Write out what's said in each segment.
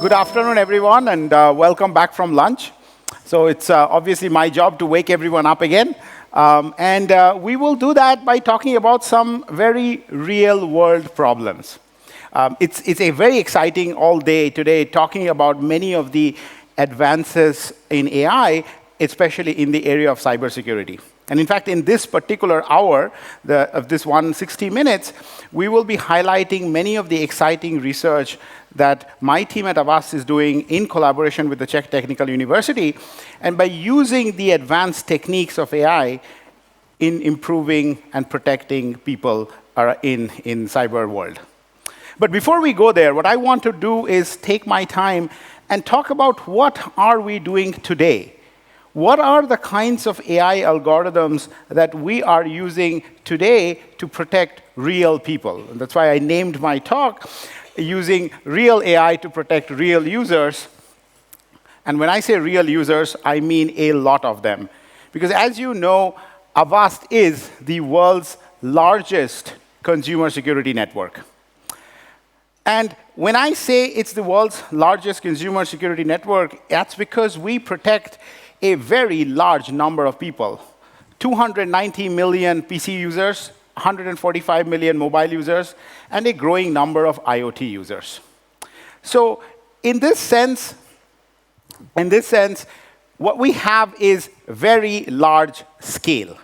Good afternoon, everyone, and welcome back from lunch. So it's obviously my job to wake everyone up again. We will do that by talking about some very real-world problems. It's a very exciting all day today, talking about many of the advances in AI, especially in the area of cybersecurity. And in fact, in this particular hour of this 160 minutes, we will be highlighting many of the exciting research that my team at Avast is doing in collaboration with the Czech Technical University, and by using the advanced techniques of AI in improving and protecting people in cyber world. But before we go there, what I want to do is take my time and talk about what are we doing today. What are the kinds of AI algorithms that we are using today to protect real people? And that's why I named my talk using real AI to protect real users. And when I say real users, I mean a lot of them. Because as you know, Avast is the world's largest consumer security network. And when I say it's the world's largest consumer security network, that's because we protect a very large number of people. 290 million PC users, 145 million mobile users, and a growing number of IoT users. So in this sense, what we have is very large scale.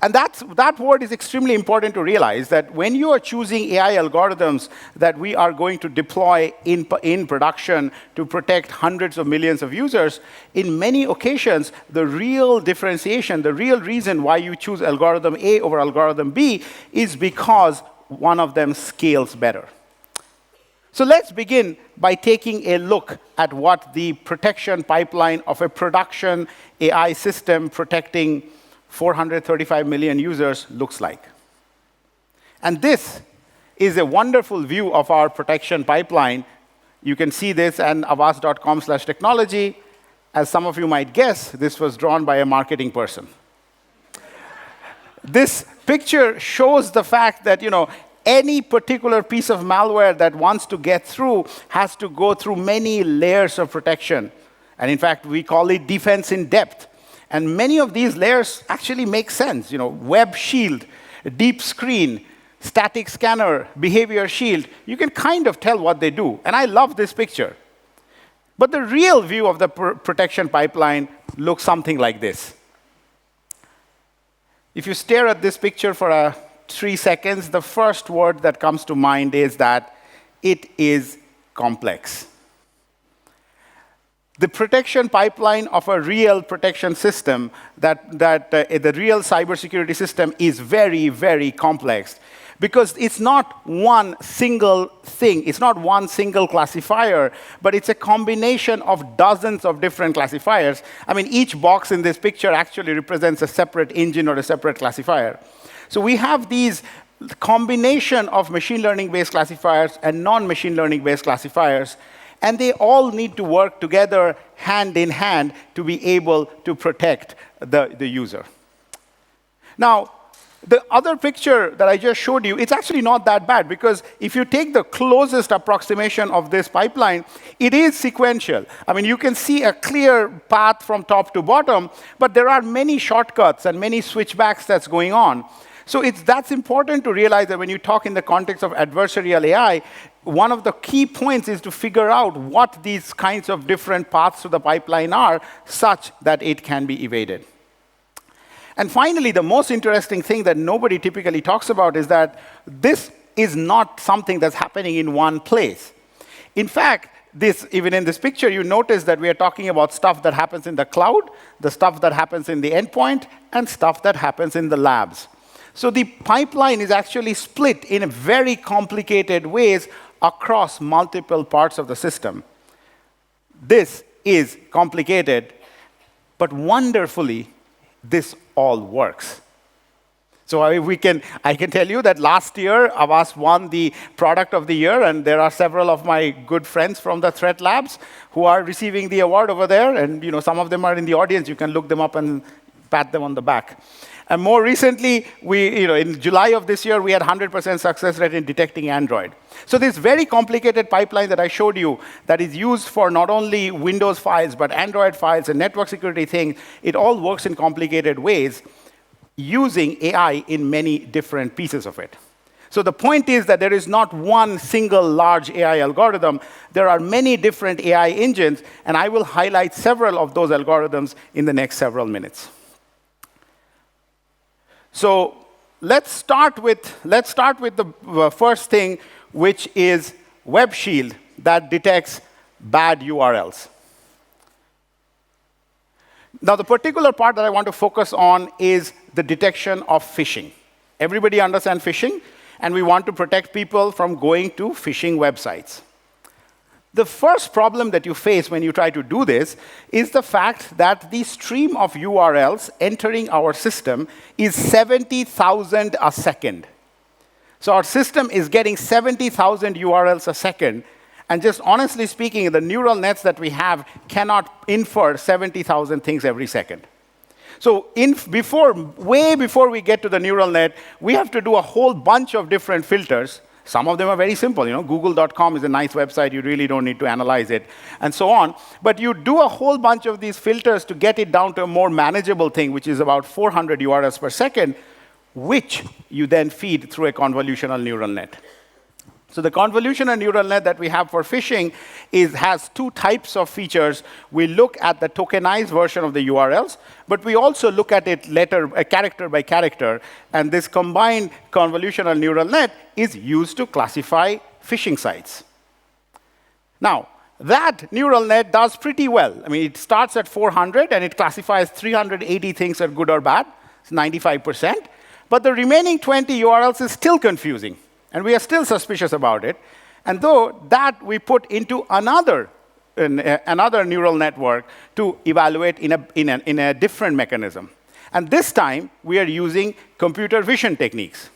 And that word is extremely important to realize, that when you are choosing AI algorithms that we are going to deploy in production to protect hundreds of millions of users, in many occasions, the real differentiation, the real reason why you choose algorithm A over algorithm B is because one of them scales better. So let's begin by taking a look at what the protection pipeline of a production AI system protecting 435 million users looks like. And this is a wonderful view of our protection pipeline. You can see this on avast.com/technology. As some of you might guess, this was drawn by a marketing person. This picture shows the fact that, any particular piece of malware that wants to get through has to go through many layers of protection. And in fact, we call it defense in depth. And many of these layers actually make sense. Web shield, deep screen, static scanner, behavior shield. You can kind of tell what they do. And I love this picture. But the real view of the protection pipeline looks something like this. If you stare at this picture for 3 seconds, the first word that comes to mind is that it is complex. The protection pipeline of a real protection system, the real cybersecurity system, is very, very complex. Because it's not one single thing, it's not one single classifier, but it's a combination of dozens of different classifiers. I mean, each box in this picture actually represents a separate engine or a separate classifier. So we have these combination of machine learning-based classifiers and non-machine learning-based classifiers. And they all need to work together, hand in hand, to be able to protect the user. Now, the other picture that I just showed you, it's actually not that bad, because if you take the closest approximation of this pipeline, it is sequential. I mean, you can see a clear path from top to bottom, but there are many shortcuts and many switchbacks that's going on. So that's important to realize that when you talk in the context of adversarial AI, one of the key points is to figure out what these kinds of different paths to the pipeline are, such that it can be evaded. And finally, the most interesting thing that nobody typically talks about is that this is not something that's happening in one place. In fact, even in this picture, you notice that we are talking about stuff that happens in the cloud, the stuff that happens in the endpoint, and stuff that happens in the labs. So the pipeline is actually split in very complicated ways across multiple parts of the system. This is complicated, but wonderfully, this all works. So I can tell you that last year, Avast won the Product of the Year, and there are several of my good friends from the Threat Labs who are receiving the award over there, and some of them are in the audience. You can look them up and pat them on the back. And more recently, in July of this year, we had 100% success rate in detecting Android. So this very complicated pipeline that I showed you that is used for not only Windows files, but Android files and network security things, it all works in complicated ways using AI in many different pieces of it. So the point is that there is not one single large AI algorithm. There are many different AI engines, and I will highlight several of those algorithms in the next several minutes. So let's start with the first thing, which is Web Shield that detects bad URLs. Now, the particular part that I want to focus on is the detection of phishing. Everybody understands phishing, and we want to protect people from going to phishing websites. The first problem that you face when you try to do this is the fact that the stream of URLs entering our system is 70,000 a second. So our system is getting 70,000 URLs a second. And just honestly speaking, the neural nets that we have cannot infer 70,000 things every second. So way before we get to the neural net, we have to do a whole bunch of different filters. Some of them are very simple. Google.com is a nice website. You really don't need to analyze it, and so on. But you do a whole bunch of these filters to get it down to a more manageable thing, which is about 400 URLs per second, which you then feed through a convolutional neural net. So the convolutional neural net that we have for phishing has two types of features. We look at the tokenized version of the URLs, but we also look at it character by character. And this combined convolutional neural net is used to classify phishing sites. Now, that neural net does pretty well. I mean, it starts at 400, and it classifies 380 things are good or bad. It's 95%. But the remaining 20 URLs is still confusing. And we are still suspicious about it. And though that we put into another neural network to evaluate in a different mechanism. And this time, we are using computer vision techniques.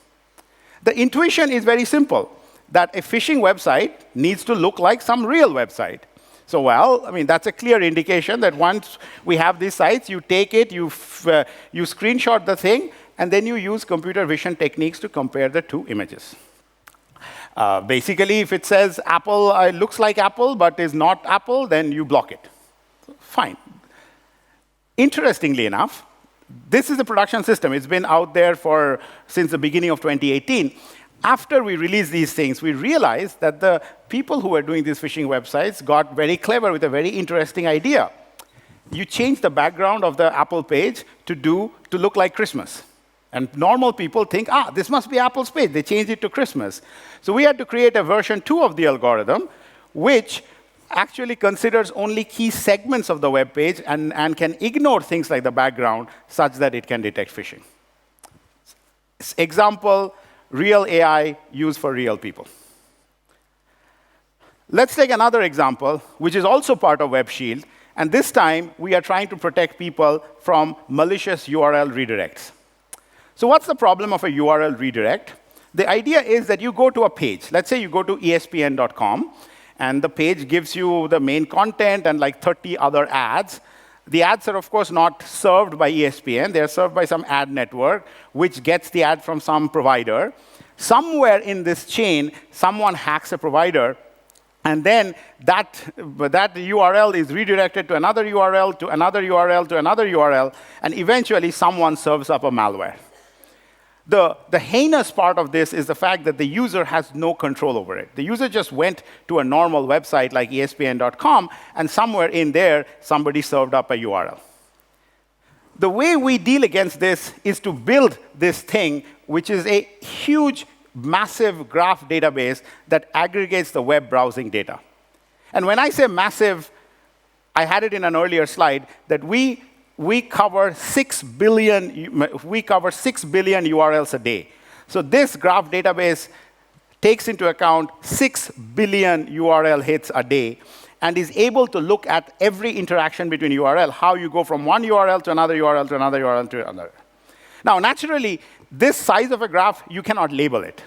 The intuition is very simple, that a phishing website needs to look like some real website. So, that's a clear indication that once we have these sites, you take it, you screenshot the thing, and then you use computer vision techniques to compare the two images. Basically, if it says Apple, it looks like Apple, but is not Apple, then you block it. Fine. Interestingly enough, this is a production system. It's been out there since the beginning of 2018. After we released these things, we realized that the people who were doing these phishing websites got very clever with a very interesting idea. You change the background of the Apple page to look like Christmas. And normal people think, this must be Apple's page. They changed it to Christmas. So we had to create a version 2 of the algorithm, which actually considers only key segments of the web page and can ignore things like the background such that it can detect phishing. Example, real AI used for real people. Let's take another example, which is also part of Web Shield. And this time, we are trying to protect people from malicious URL redirects. So what's the problem of a URL redirect? The idea is that you go to a page. Let's say you go to ESPN.com, and the page gives you the main content and like 30 other ads. The ads are, of course, not served by ESPN. They're served by some ad network, which gets the ad from some provider. Somewhere in this chain, someone hacks a provider, and then that URL is redirected to another URL, to another URL, to another URL, and eventually someone serves up a malware. The heinous part of this is the fact that the user has no control over it. The user just went to a normal website like ESPN.com, and somewhere in there, somebody served up a URL. The way we deal against this is to build this thing, which is a huge, massive graph database that aggregates the web browsing data. And when I say massive, I had it in an earlier slide, that we cover 6 billion URLs a day. So this graph database takes into account 6 billion URL hits a day and is able to look at every interaction between URL, how you go from one URL to another URL to another URL to another. Now, naturally, this size of a graph, you cannot label it.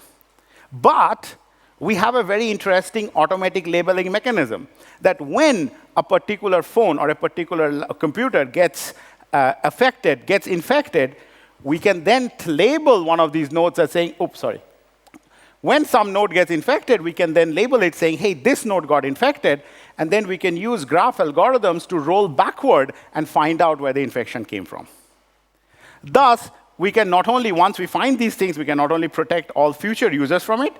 But we have a very interesting automatic labeling mechanism that when a particular phone or a particular computer gets affected, gets infected, we can then label one of these nodes as saying, oops, sorry. When some node gets infected, we can then label it saying, hey, this node got infected, and then we can use graph algorithms to roll backward and find out where the infection came from. Thus, we can not only, once we find these things, we can not only protect all future users from it.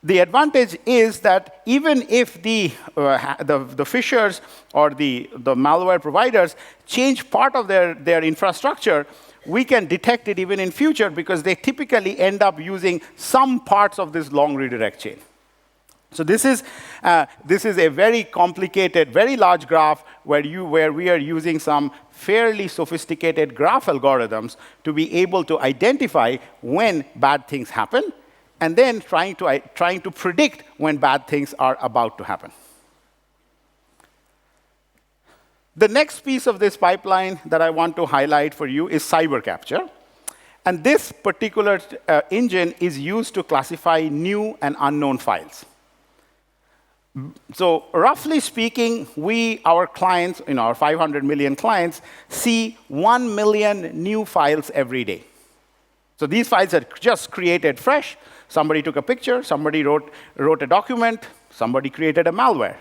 The advantage is that even if the phishers or the malware providers change part of their infrastructure, we can detect it even in future because they typically end up using some parts of this long redirect chain. So this is a very complicated, very large graph where we are using some fairly sophisticated graph algorithms to be able to identify when bad things happen, and then trying to predict when bad things are about to happen. The next piece of this pipeline that I want to highlight for you is cyber capture. And this particular engine is used to classify new and unknown files. So roughly speaking, our clients, our 500 million clients, see 1 million new files every day. So these files are just created fresh. Somebody took a picture, somebody wrote a document, somebody created a malware.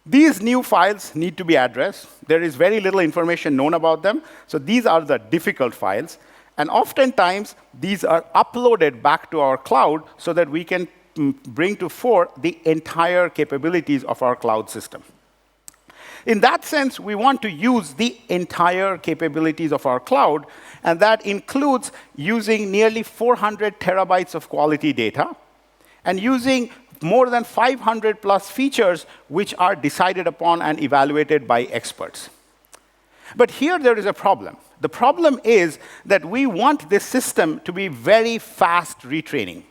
These new files need to be addressed. There is very little information known about them. So these are the difficult files. And oftentimes, these are uploaded back to our cloud so that we can bring to fore the entire capabilities of our cloud system. In that sense, we want to use the entire capabilities of our cloud, and that includes using nearly 400 terabytes of quality data and using more than 500 plus features which are decided upon and evaluated by experts. But here there is a problem. The problem is that we want this system to be very fast retraining.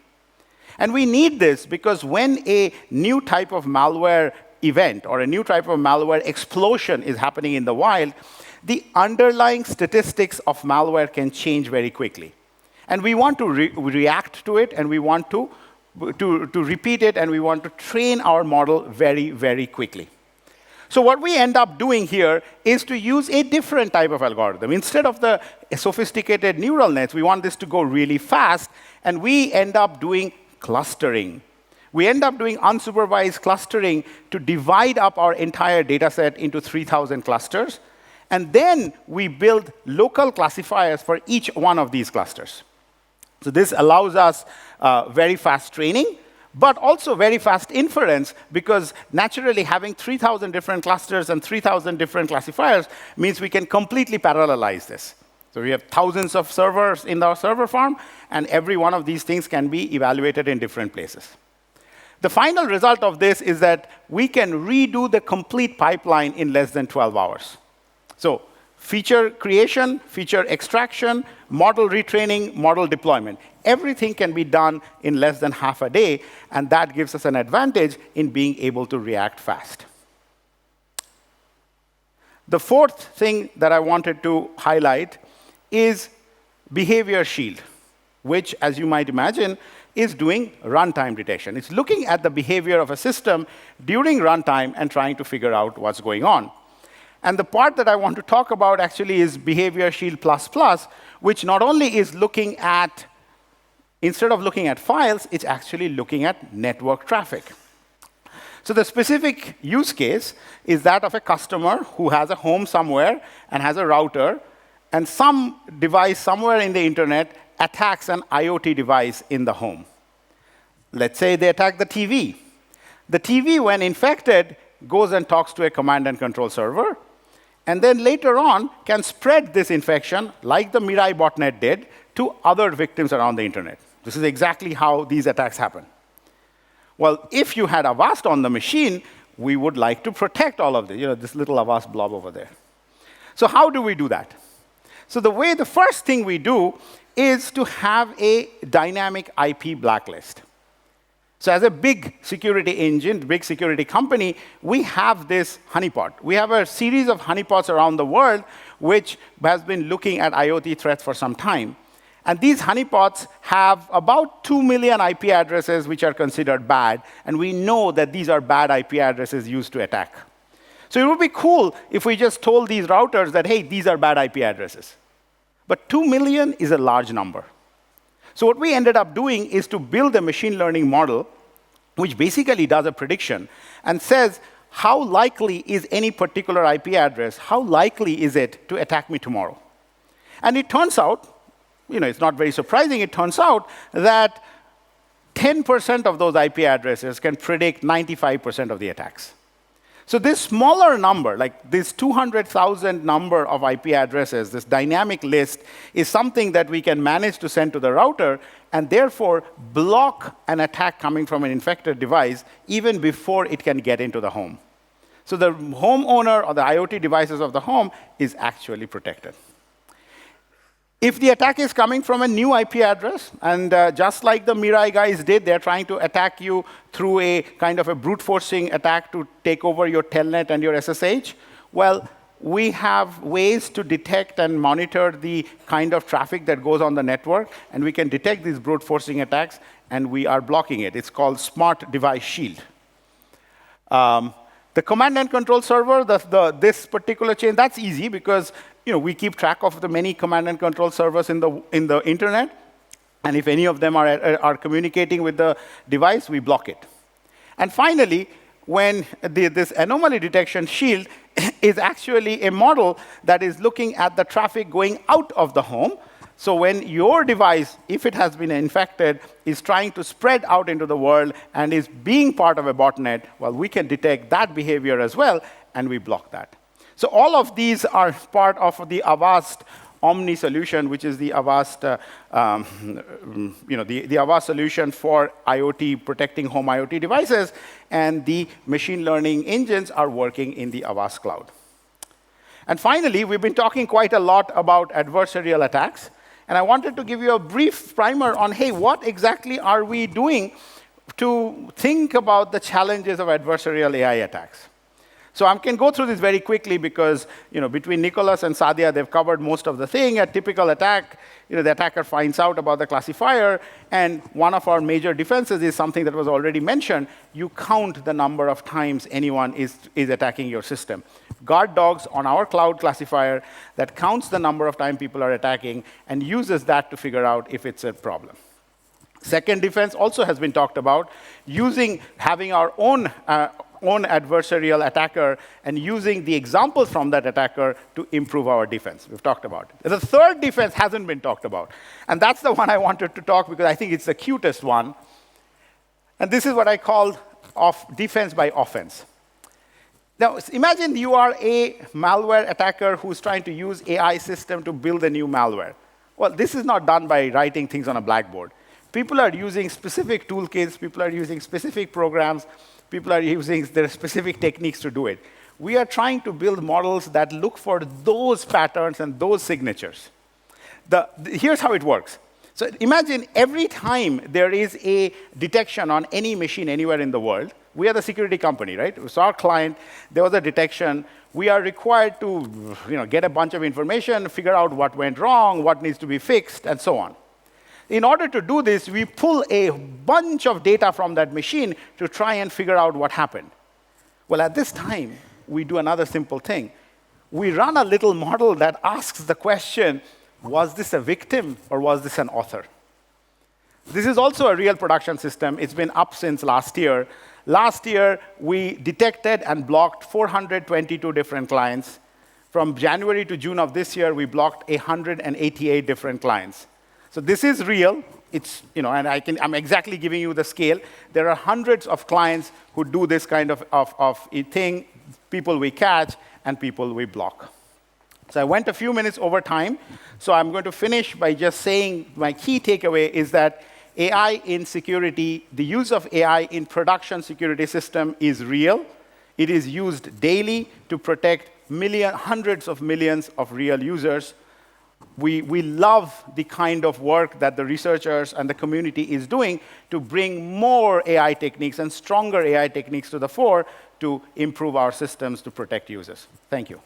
And we need this because when a new type of malware event or a new type of malware explosion is happening in the wild, the underlying statistics of malware can change very quickly. And we want to react to it, and we want to repeat it, and we want to train our model very, very quickly. So what we end up doing here is to use a different type of algorithm. Instead of the sophisticated neural nets, we want this to go really fast, and we end up doing clustering. We end up doing unsupervised clustering to divide up our entire data set into 3,000 clusters, and then we build local classifiers for each one of these clusters. So this allows us very fast training, but also very fast inference, because naturally having 3,000 different clusters and 3,000 different classifiers means we can completely parallelize this. So we have thousands of servers in our server farm, and every one of these things can be evaluated in different places. The final result of this is that we can redo the complete pipeline in less than 12 hours. So feature creation, feature extraction, model retraining, model deployment. Everything can be done in less than half a day, and that gives us an advantage in being able to react fast. The fourth thing that I wanted to highlight is Behavior Shield, which, as you might imagine, is doing runtime detection. It's looking at the behavior of a system during runtime and trying to figure out what's going on. And the part that I want to talk about actually is Behavior Shield++, which not only is looking at, instead of looking at files, it's actually looking at network traffic. So the specific use case is that of a customer who has a home somewhere and has a router, and some device somewhere in the internet attacks an IoT device in the home. Let's say they attack the TV. The TV, when infected, goes and talks to a command and control server, and then later on can spread this infection, like the Mirai botnet did, to other victims around the internet. This is exactly how these attacks happen. Well, if you had Avast on the machine, we would like to protect all of this, this little Avast blob over there. So how do we do that? So the first thing we do is to have a dynamic IP blacklist. So as a big security engine, big security company, we have this honeypot. We have a series of honeypots around the world which has been looking at IoT threats for some time. And these honeypots have about 2 million IP addresses which are considered bad, and we know that these are bad IP addresses used to attack. So it would be cool if we just told these routers that, hey, these are bad IP addresses. But 2 million is a large number. So what we ended up doing is to build a machine learning model which basically does a prediction and says, how likely is any particular IP address, how likely is it to attack me tomorrow? And it turns out, it's not very surprising, it turns out that 10% of those IP addresses can predict 95% of the attacks. So this smaller number, like this 200,000 number of IP addresses, this dynamic list, is something that we can manage to send to the router and therefore block an attack coming from an infected device even before it can get into the home. So the homeowner or the IoT devices of the home is actually protected. If the attack is coming from a new IP address, and just like the Mirai guys did, they're trying to attack you through a kind of a brute forcing attack to take over your telnet and your SSH, well, we have ways to detect and monitor the kind of traffic that goes on the network, and we can detect these brute forcing attacks, and we are blocking it. It's called Smart Device Shield. The command and control server, this particular chain, that's easy because we keep track of the many command and control servers in the internet, and if any of them are communicating with the device, we block it. And finally, when this anomaly detection shield is actually a model that is looking at the traffic going out of the home. So when your device, if it has been infected, is trying to spread out into the world and is being part of a botnet, well, we can detect that behavior as well, and we block that. So all of these are part of the Avast Omni solution, which is the Avast, the Avast solution for IoT, protecting home IoT devices, and the machine learning engines are working in the Avast cloud. And finally, we've been talking quite a lot about adversarial attacks, and I wanted to give you a brief primer on, hey, what exactly are we doing to think about the challenges of adversarial AI attacks? So I can go through this very quickly because between Nicholas and Sadia, they've covered most of the thing. A typical attack, the attacker finds out about the classifier, and one of our major defenses is something that was already mentioned. You count the number of times anyone is attacking your system. Guard dogs on our cloud classifier that counts the number of times people are attacking and uses that to figure out if it's a problem. Second defense also has been talked about, having our own adversarial attacker and using the examples from that attacker to improve our defense. We've talked about it. The third defense hasn't been talked about, and that's the one I wanted to talk because I think it's the cutest one. And this is what I call defense by offense. Now, imagine you are a malware attacker who's trying to use AI system to build a new malware. Well, this is not done by writing things on a blackboard. People are using specific toolkits, people are using specific programs, people are using their specific techniques to do it. We are trying to build models that look for those patterns and those signatures. Here's how it works. So imagine every time there is a detection on any machine anywhere in the world, we are the security company, right? So our client, there was a detection. We are required to get a bunch of information, figure out what went wrong, what needs to be fixed, and so on. In order to do this, we pull a bunch of data from that machine to try and figure out what happened. Well, at this time, we do another simple thing. We run a little model that asks the question, was this a victim or was this an author? This is also a real production system. It's been up since last year. Last year, we detected and blocked 422 different clients. From January to June of this year, we blocked 188 different clients. So this is real. It's, and I'm exactly giving you the scale. There are hundreds of clients who do this kind of thing, people we catch and people we block. So I went a few minutes over time. So I'm going to finish by just saying my key takeaway is that AI in security, the use of AI in production security system is real. It is used daily to protect hundreds of millions of real users. We love the kind of work that the researchers and the community is doing to bring more AI techniques and stronger AI techniques to the fore to improve our systems to protect users. Thank you.